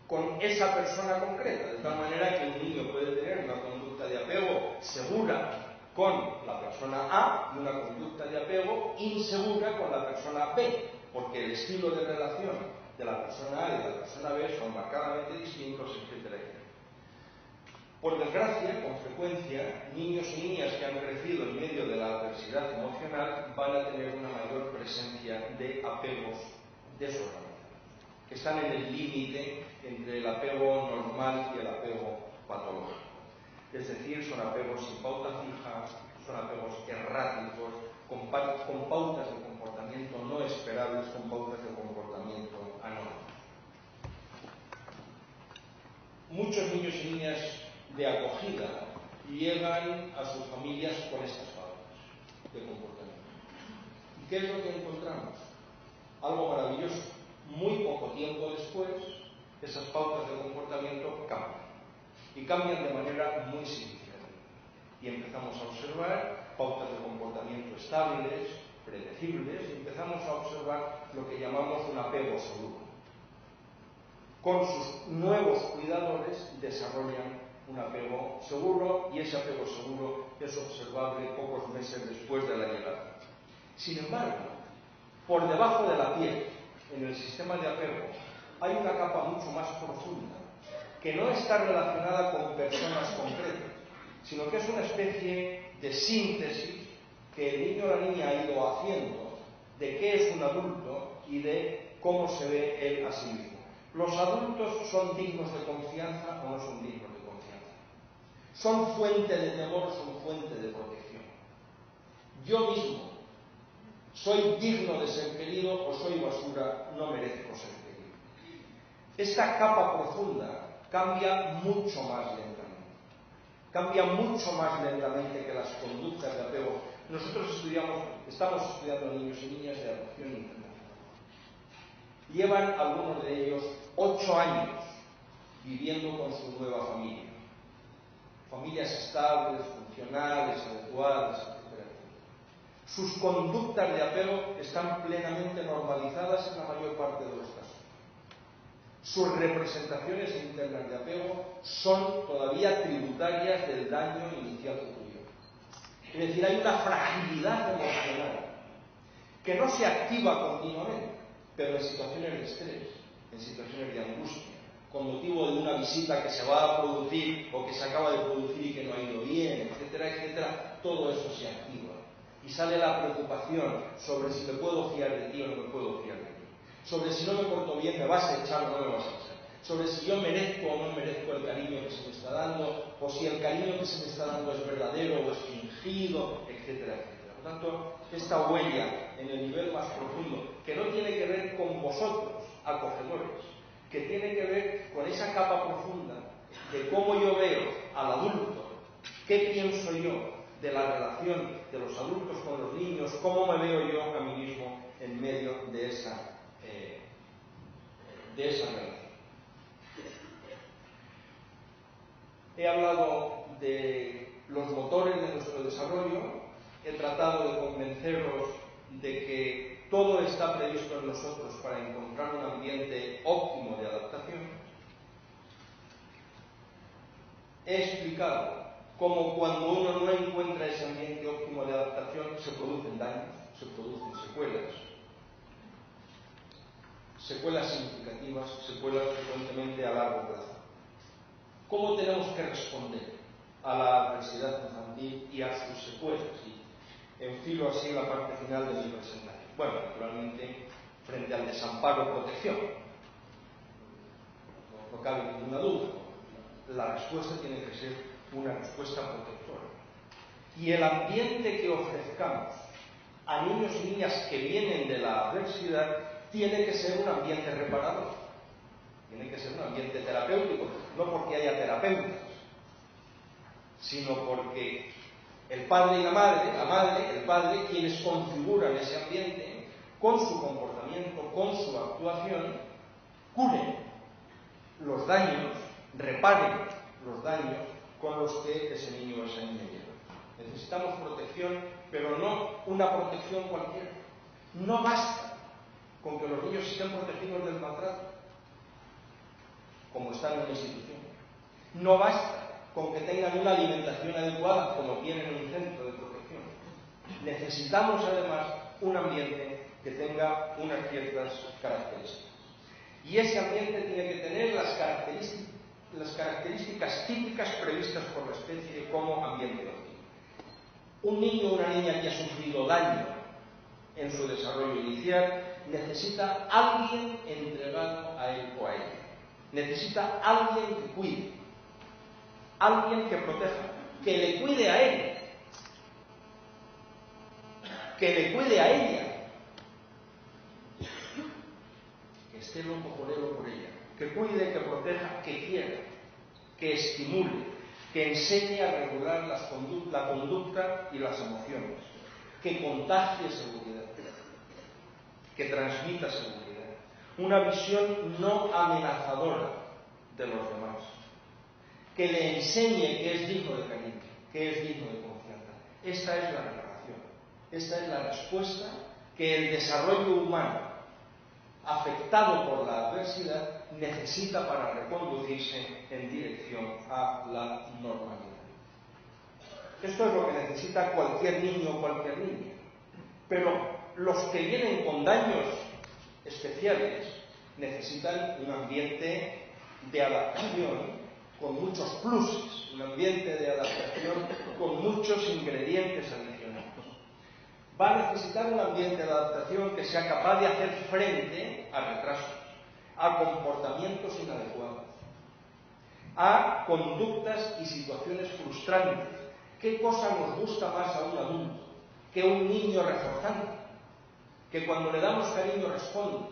con esa persona concreta, de tal manera que un niño puede tener una conducta de apego segura con la persona A y una conducta de apego insegura con la persona B, porque el estilo de relación de la persona A y de la persona B son marcadamente distintos, etc. Por desgracia, con frecuencia, niños y niñas que han crecido en medio de la adversidad emocional van a tener una mayor presencia de apegos desorganizados, que están en el límite entre el apego normal y el apego patológico. Es decir, son apegos sin pauta fija, son apegos erráticos, con pautas de comportamiento no esperables, con pautas de comportamiento anómalos. Muchos niños y niñas de acogida llegan a sus familias con estas pautas de comportamiento. ¿Y qué es lo que encontramos? Algo maravilloso. Muy poco tiempo después, esas pautas de comportamiento cambian. Y cambian de manera muy significativa. Y empezamos a observar pautas de comportamiento estables, predecibles, y empezamos a observar lo que llamamos un apego seguro. Con sus nuevos cuidadores desarrollan un apego seguro, y ese apego seguro es observable pocos meses después de la llegada. Sin embargo, por debajo de la piel, en el sistema de apego, hay una capa mucho más profunda, que no está relacionada con personas concretas, sino que es una especie de síntesis que el niño o la niña ha ido haciendo de qué es un adulto y de cómo se ve él a sí mismo. ¿Los adultos son dignos de confianza o no son dignos de confianza? ¿Son fuente de temor o son fuente de protección? Yo mismo, ¿soy digno de ser querido o soy basura, no merezco ser querido? Esta capa profunda cambia mucho más lentamente. Cambia mucho más lentamente que las conductas de apego. Nosotros estamos estudiando niños y niñas de adopción internacional. Llevan algunos de ellos 8 años viviendo con su nueva familia. Familias estables, funcionales, adecuadas, etc. Sus conductas de apego están plenamente normalizadas en la mayor parte de los casos. Sus representaciones internas de apego son todavía tributarias del daño inicial que tuvieron. Es decir, hay una fragilidad emocional que no se activa continuamente, pero en situaciones de estrés, en situaciones de angustia, con motivo de una visita que se va a producir o que se acaba de producir y que no ha ido bien, etcétera, etcétera, todo eso se activa. Y sale la preocupación sobre si me puedo fiar de ti o no me puedo fiar de ti. Sobre si no me porto bien, me vas a echar o no me vas a echar. Sobre si yo merezco o no merezco el cariño que se me está dando, o si el cariño que se me está dando es verdadero o es fingido, etcétera, etcétera. Por tanto, esta huella en el nivel más profundo, que no tiene que ver con vosotros, acogedores, que tiene que ver con esa capa profunda de cómo yo veo al adulto, qué pienso yo de la relación de los adultos con los niños, cómo me veo yo a mí mismo en medio de esa relación. He hablado de los motores de nuestro desarrollo, he tratado de convenceros de que todo está previsto en nosotros para encontrar un ambiente óptimo de adaptación. He explicado cómo cuando uno no encuentra ese ambiente óptimo de adaptación se producen daños. se producen secuelas significativas, secuelas frecuentemente a largo plazo. ¿Cómo tenemos que responder a la adversidad infantil y a sus secuelas? Y enfilo así la parte final de mi presentación. Bueno, naturalmente, frente al desamparo o protección, no cabe ninguna duda, la respuesta tiene que ser una respuesta protectora. Y el ambiente que ofrezcamos a niños y niñas que vienen de la adversidad tiene que ser un ambiente reparador, tiene que ser un ambiente terapéutico, no porque haya terapeutas, sino porque el padre y la madre, el padre, quienes configuran ese ambiente, con su comportamiento, con su actuación, curen los daños, reparen los daños con los que ese niño o esa niña lleva. Necesitamos protección, pero no una protección cualquiera. No basta con que los niños estén protegidos del maltrato, como están en una institución. No basta con que tengan una alimentación adecuada, como tienen en un centro de protección. Necesitamos además un ambiente que tenga unas ciertas características. Y ese ambiente tiene que tener las características típicas previstas por la especie como ambiente óptimo. Un niño o una niña que ha sufrido daño en su desarrollo inicial necesita alguien entregado a él o a ella. Necesita alguien que cuide, alguien que proteja, que le cuide a él, que le cuide a ella, que esté loco por él o por ella, que cuide, que proteja, que quiera, que estimule, que enseñe a regular la conducta y las emociones, que contagie seguridad, que transmita seguridad, una visión no amenazadora de los demás, que le enseñe que es digno de cariño, que es digno de confianza. Esta es la reparación, esta es la respuesta que el desarrollo humano afectado por la adversidad necesita para reconducirse en dirección a la normalidad. Esto es lo que necesita cualquier niño o cualquier niña. Pero los que vienen con daños especiales necesitan un ambiente de adaptación con muchos pluses, un ambiente de adaptación con muchos ingredientes adicionales. Va a necesitar un ambiente de adaptación que sea capaz de hacer frente a retrasos, a comportamientos inadecuados, a conductas y situaciones frustrantes. ¿Qué cosa nos gusta más a un adulto que un niño reforzante? Que cuando le damos cariño responde,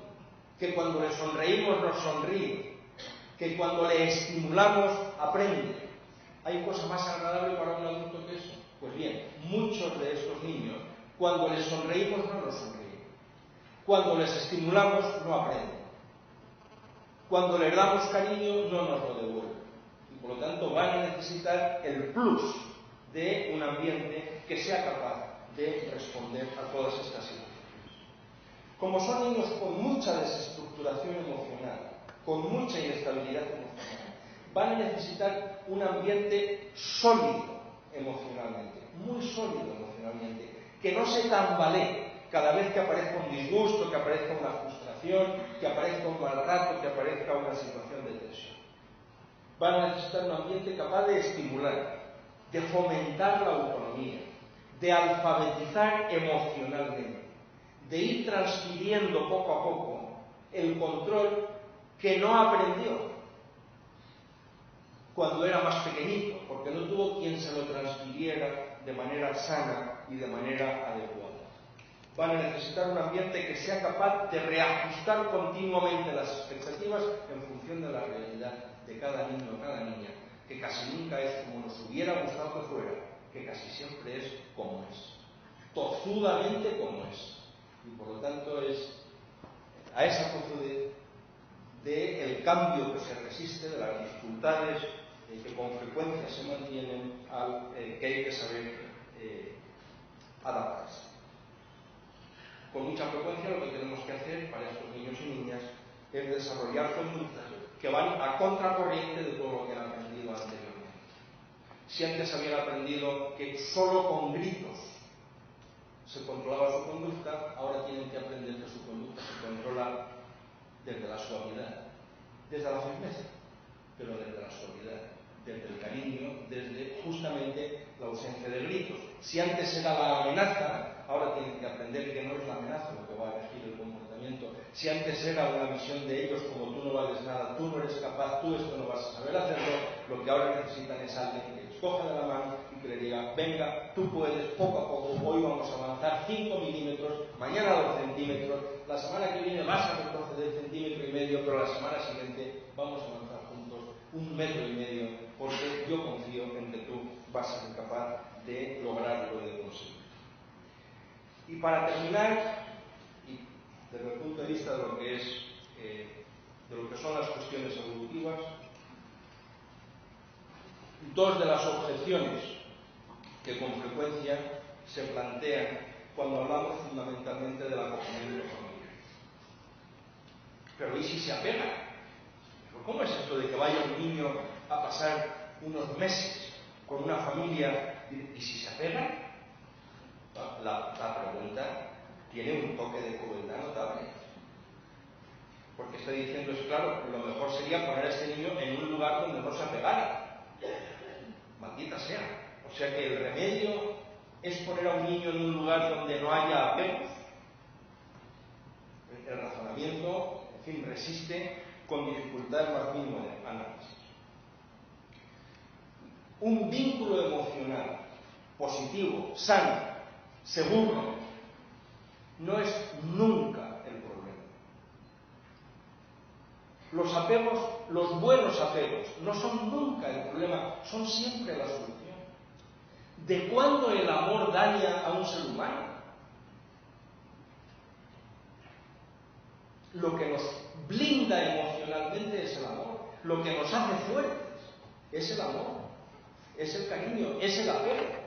que cuando le sonreímos nos sonríe, que cuando le estimulamos aprende. ¿Hay cosa más agradable para un adulto que eso? Pues bien, muchos de estos niños, cuando les sonreímos no nos sonríen, cuando les estimulamos no aprenden, cuando les damos cariño no nos lo devuelven, y por lo tanto van a necesitar el plus de un ambiente que sea capaz de responder a todas estas situaciones. Como son niños con mucha desestructuración emocional, con mucha inestabilidad emocional, van a necesitar un ambiente sólido emocionalmente, muy sólido emocionalmente, que no se tambalee cada vez que aparezca un disgusto, que aparezca una frustración, que aparezca un maltrato, que aparezca una situación de tensión. Van a necesitar un ambiente capaz de estimular, de fomentar la autonomía, de alfabetizar emocionalmente, de ir transfiriendo poco a poco el control que no aprendió cuando era más pequeñito, porque no tuvo quien se lo transfiriera de manera sana y de manera adecuada. Van a necesitar un ambiente que sea capaz de reajustar continuamente las expectativas en función de la realidad de cada niño o cada niña, que casi nunca es como nos hubiera gustado que fuera, que casi siempre es como es, tozudamente como es. Y por lo tanto es a esa tozudez del cambio que se resiste, de las dificultades que con frecuencia se mantienen, que hay que saber adaptarse. Con mucha frecuencia lo que tenemos que hacer para estos niños y niñas es desarrollar conductas que van a contracorriente de todo lo que han aprendido anteriormente. Si antes habían aprendido que solo con gritos se controlaba su conducta, ahora tienen que aprender que su conducta se controla desde la suavidad, desde la firmeza, pero desde la suavidad, desde el cariño, desde justamente la ausencia de gritos. Si antes era la amenaza, ahora tienen que aprender que no es la amenaza lo que va a elegir el comportamiento. Si antes era una visión de ellos como tú no vales nada, tú no eres capaz, tú esto no vas a saber hacerlo, lo que ahora necesitan es alguien que les coja de la mano y que le diga, venga, tú puedes, poco a poco, hoy vamos a avanzar 5 milímetros, mañana 2 centímetros, la semana que viene vas a retroceder 1,5 centímetros, pero la semana siguiente vamos a avanzar juntos 1,5 metros, porque yo confío en que tú vas a ser capaz de lograrlo y de conseguirlo. Y para terminar, y desde el punto de vista de lo que es, de lo que son las cuestiones evolutivas, dos de las objeciones que con frecuencia se plantean cuando hablamos fundamentalmente del acogimiento familiar. Pero ¿y si se apega? ¿Pero cómo es esto de que vaya un niño a pasar unos meses con una familia y si se apega? La pregunta tiene un toque de crueldad notable. Porque está diciendo, es claro, lo mejor sería poner a este niño en un lugar donde no se apegara. Maldita sea. O sea que el remedio es poner a un niño en un lugar donde no haya apegos. El razonamiento, en fin, resiste con dificultad el más mínimo de análisis. Un vínculo emocional positivo, sano, seguro, no es nunca el problema. Los apegos, los buenos apegos, no son nunca el problema, son siempre la solución. ¿De cuándo el amor daña a un ser humano? Lo que nos blinda emocionalmente es el amor. Lo que nos hace fuertes es el amor, es el cariño, es el apego.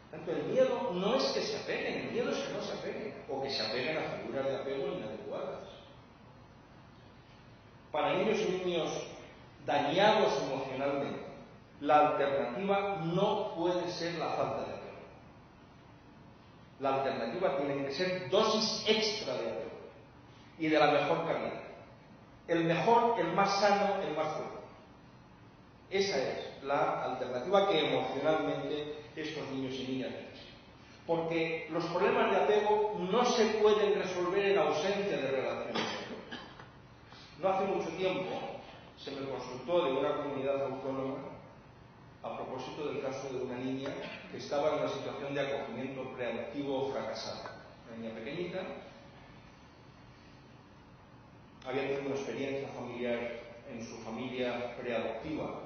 Tanto el miedo no es que se apeguen, el miedo es que no se apeguen, o que se apeguen a figuras de apego inadecuadas. Para niños y niños dañados emocionalmente, la alternativa no puede ser la falta de apego. La alternativa tiene que ser dosis extra de apego y de la mejor calidad. El mejor, el más sano, el más fuerte. Esa es la alternativa que emocionalmente estos niños y niñas necesitan. Porque los problemas de apego no se pueden resolver en ausencia de relaciones. No hace mucho tiempo se me consultó de una comunidad autónoma a propósito del caso de una niña que estaba en una situación de acogimiento preadoptivo fracasado. Una niña pequeñita, había tenido una experiencia familiar en su familia preadoptiva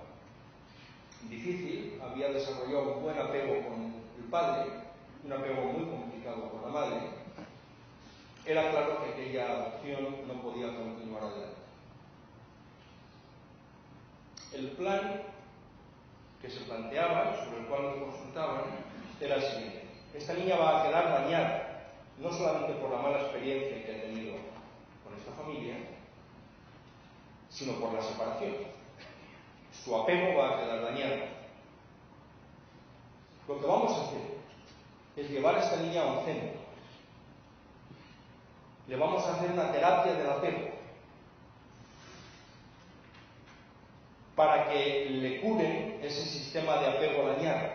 difícil, había desarrollado un buen apego con el padre, un apego muy complicado con la madre. Era claro que aquella adopción no podía continuar adelante. El plan que se planteaba, sobre el cual nos consultaban, era el siguiente. Esta niña va a quedar dañada, no solamente por la mala experiencia que ha tenido con esta familia, sino por la separación. Su apego va a quedar dañado. Lo que vamos a hacer es llevar a esta niña a un centro. Le vamos a hacer una terapia del apego para que le curen ese sistema de apego dañado.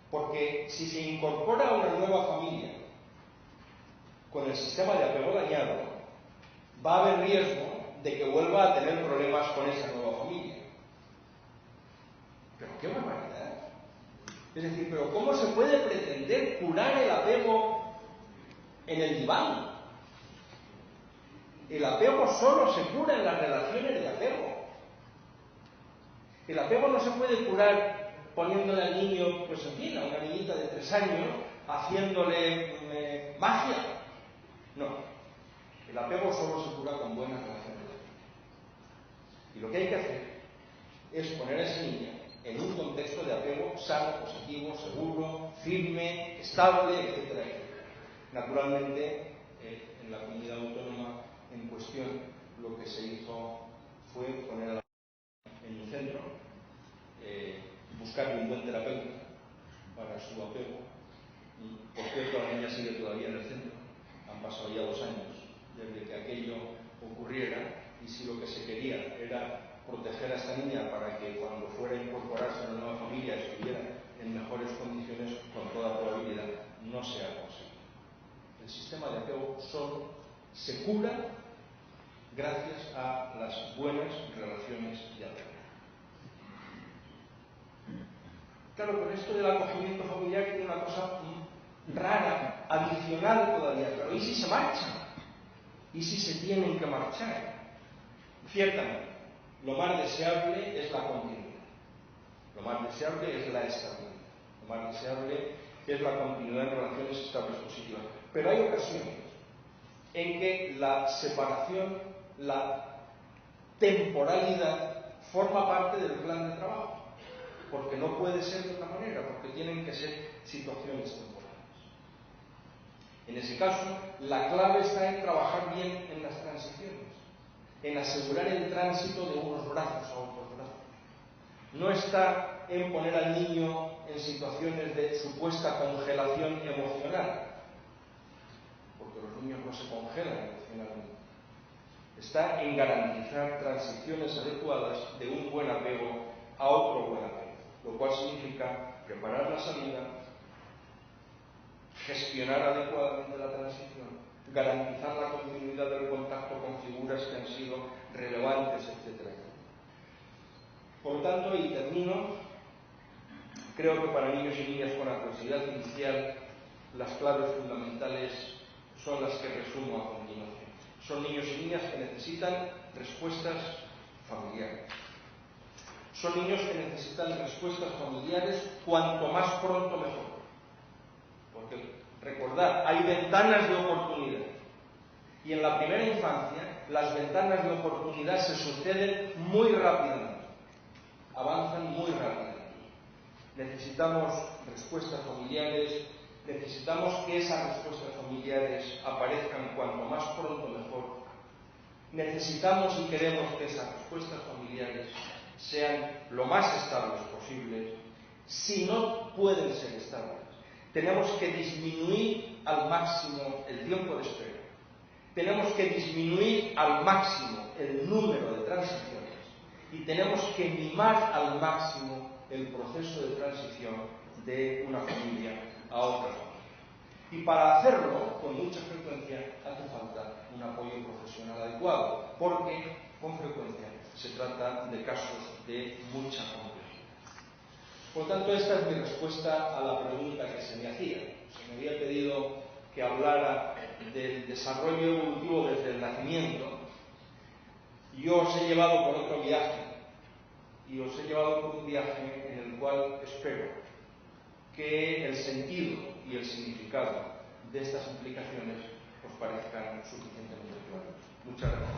Porque si se incorpora a una nueva familia con el sistema de apego dañado, va a haber riesgo de que vuelva a tener problemas con esa nueva familia. Pero qué barbaridad. Es decir, pero ¿cómo se puede pretender curar el apego en el diván? El apego solo se cura en las relaciones de apego. El apego no se puede curar poniéndole al niño, pues en fin, a una niñita de 3 años, haciéndole magia. No. El apego solo se cura con buenas relaciones. Y lo que hay que hacer es poner a esa niña en un contexto de apego sano, positivo, seguro, firme, estable, etcétera, etcétera. Naturalmente, en la comunidad autónoma en cuestión, lo que se hizo fue poner a la en un centro, buscar un buen terapeuta para su apego. Por cierto, y si lo que se quería era proteger a esta niña para que cuando fuera a incorporarse a una nueva familia estuviera en mejores condiciones, con toda probabilidad no se ha conseguido. El sistema de apego solo se cura gracias a las buenas relaciones de apego. Claro, pero esto del acogimiento familiar tiene una cosa rara, adicional todavía. Pero ¿y si se marchan? ¿Y si se tienen que marchar? Ciertamente, lo más deseable es la continuidad. Lo más deseable es la estabilidad. Lo más deseable es la continuidad en relaciones estables positivas. Pero hay ocasiones en que la separación, la temporalidad, forma parte del plan de trabajo. Porque no puede ser de otra manera, porque tienen que ser situaciones temporales. En ese caso, la clave está en trabajar bien en las transiciones, en asegurar el tránsito de unos brazos a otros brazos. No está en poner al niño en situaciones de supuesta congelación emocional, porque los niños no se congelan emocionalmente. Está en garantizar transiciones adecuadas de un buen apego a otro buen apego, lo cual significa preparar la salida, gestionar adecuadamente la transición, garantizar la continuidad del contacto con figuras que han sido relevantes, etc. Por lo tanto, y termino, creo que para niños y niñas con adversidad inicial las claves fundamentales son las que resumo a continuación. Son niños y niñas que necesitan respuestas familiares. Son niños que necesitan respuestas familiares cuanto más pronto mejor. Porque, recordad, hay ventanas de oportunidad. Y en la primera infancia, las ventanas de oportunidad se suceden muy rápidamente. Avanzan muy rápidamente. Necesitamos respuestas familiares, necesitamos que esas respuestas familiares aparezcan cuanto más pronto mejor. Necesitamos y queremos que esas respuestas familiares sean lo más estables posibles. Si no pueden ser estables, tenemos que disminuir al máximo el tiempo de espera. Tenemos que disminuir al máximo el número de transiciones y tenemos que mimar al máximo el proceso de transición de una familia a otra familia. Y para hacerlo, con mucha frecuencia, hace falta un apoyo profesional adecuado, porque con frecuencia se trata de casos de mucha complejidad. Por lo tanto, esta es mi respuesta a la pregunta que se me hacía. Se me había pedido que hablara del desarrollo evolutivo desde el nacimiento. Yo os he llevado por otro viaje, y os he llevado por un viaje en el cual espero que el sentido y el significado de estas implicaciones os parezcan suficientemente claros. Muchas gracias.